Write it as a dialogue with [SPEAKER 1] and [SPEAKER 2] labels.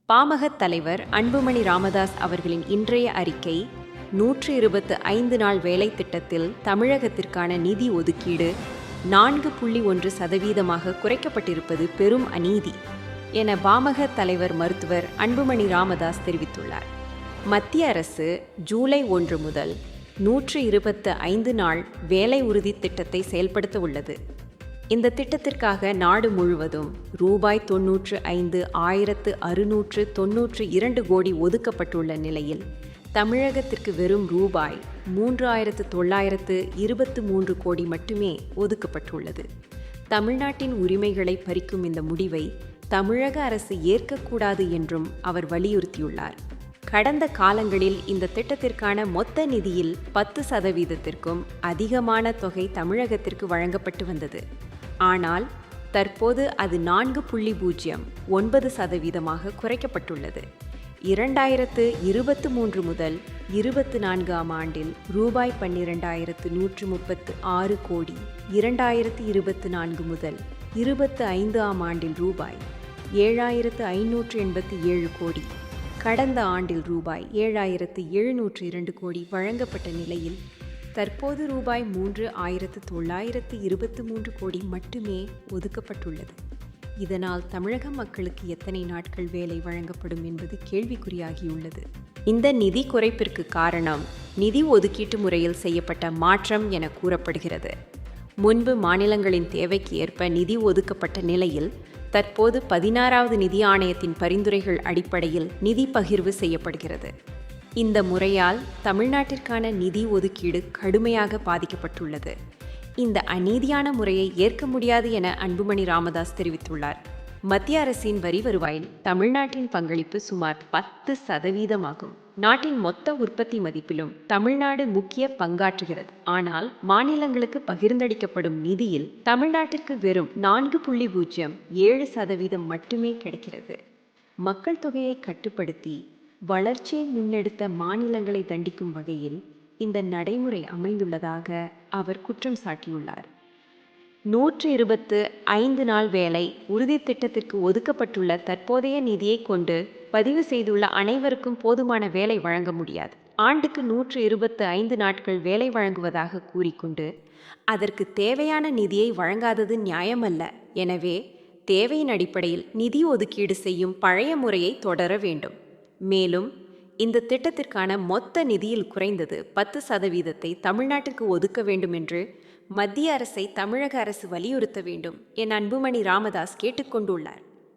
[SPEAKER 1] பாமக தலைவர் அன்புமணி ராமதாஸ் அவர்களின் இன்றைய அறிக்கை 125 நாள் வேலை திட்டத்தில் தமிழகத்திற்கான நிதி ஒதுக்கீடு 4.1% குறைக்கப்பட்டிருப்பது பெரும் அநீதி என பாமக தலைவர் மருத்துவர் அன்புமணி ராமதாஸ் தெரிவித்துள்ளார். மத்திய அரசு ஜூலை 1 முதல் 125 நாள் வேலை உறுதி திட்டத்தை செயல்படுத்த உள்ளது. இந்த திட்டத்திற்காக நாடு முழுவதும் ரூபாய் 95,692 கோடி ஒதுக்கப்பட்டுள்ள நிலையில் தமிழகத்திற்கு வெறும் ரூபாய் 3,923 கோடி மட்டுமே ஒதுக்கப்பட்டுள்ளது. தமிழ்நாட்டின் உரிமைகளை பறிக்கும் இந்த முடிவை தமிழக அரசு ஏற்கக்கூடாது என்றும் அவர் வலியுறுத்தியுள்ளார். கடந்த காலங்களில் இந்த திட்டத்திற்கான மொத்த நிதியில் 10%த்திற்கும் அதிகமான தொகை தமிழகத்திற்கு வழங்கப்பட்டு வந்தது. ஆனால் தற்போது அது 4.09% குறைக்கப்பட்டுள்ளது. 2023 முதல் 24 ஆண்டில் ரூபாய் 12,136 கோடி, 2024 முதல் 25 ஆண்டில் ரூபாய் 7,587 கோடி, கடந்த ஆண்டில் ரூபாய் 7,702 கோடி வழங்கப்பட்ட நிலையில் தற்போது ரூபாய் 3,923 கோடி மட்டுமே ஒதுக்கப்பட்டுள்ளது. இதனால் தமிழக மக்களுக்கு எத்தனை நாட்கள் வேலை வழங்கப்படும் என்பது கேள்விக்குறியாகியுள்ளது. இந்த நிதி குறைப்பிற்கு காரணம் நிதி ஒதுக்கீட்டு முறையில் செய்யப்பட்ட மாற்றம் என கூறப்படுகிறது. முன்பு மாநிலங்களின் தேவைக்கு ஏற்ப நிதி ஒதுக்கப்பட்ட நிலையில் தற்போது 16வது நிதி ஆணையத்தின் பரிந்துரைகள் அடிப்படையில் நிதி பகிர்வு செய்யப்படுகிறது. இந்த முறையால் தமிழ்நாட்டிற்கான நிதி ஒதுக்கீடு கடுமையாக பாதிக்கப்பட்டுள்ளது. இந்த அநீதியான முறையை ஏற்க முடியாது என அன்புமணி ராமதாஸ் தெரிவித்துள்ளார். மத்திய அரசின் வரி வருவாயில் தமிழ்நாட்டின் பங்களிப்பு சுமார் 10% ஆகும். நாட்டின் மொத்த உற்பத்தி மதிப்பிலும் தமிழ்நாடு முக்கிய பங்காற்றுகிறது. ஆனால் மாநிலங்களுக்கு பகிர்ந்தளிக்கப்படும் நிதியில் தமிழ்நாட்டிற்கு வெறும் 4.07% மட்டுமே கிடைக்கிறது. மக்கள் தொகையை கட்டுப்படுத்தி வளர்ச்சியை முன்னெடுத்த மாநிலங்களை தண்டிக்கும் வகையில் இந்த நடைமுறை அமைந்துள்ளதாக அவர் குற்றம் சாட்டியுள்ளார். 125 நாள் வேலை உறுதி திட்டத்திற்கு ஒதுக்கப்பட்டுள்ள தற்போதைய நிதியை கொண்டு பதிவு செய்துள்ள அனைவருக்கும் போதுமான வேலை வழங்க முடியாது. ஆண்டுக்கு 125 நாட்கள் வேலை வழங்குவதாக கூறிக்கொண்டு அதற்கு தேவையான நிதியை வழங்காதது நியாயமல்ல. எனவே தேவையின் அடிப்படையில் நிதி ஒதுக்கீடு செய்யும் பழைய முறையை தொடர வேண்டும். மேலும் இந்த திட்டத்திற்கான மொத்த நிதியில் குறைந்தது 10%த்தை தமிழ்நாட்டிற்கு ஒதுக்க வேண்டும் என்று மத்திய அரசை தமிழக அரசு வலியுறுத்த வேண்டும் என அன்புமணி ராமதாஸ் கேட்டுக்கொண்டுள்ளார்.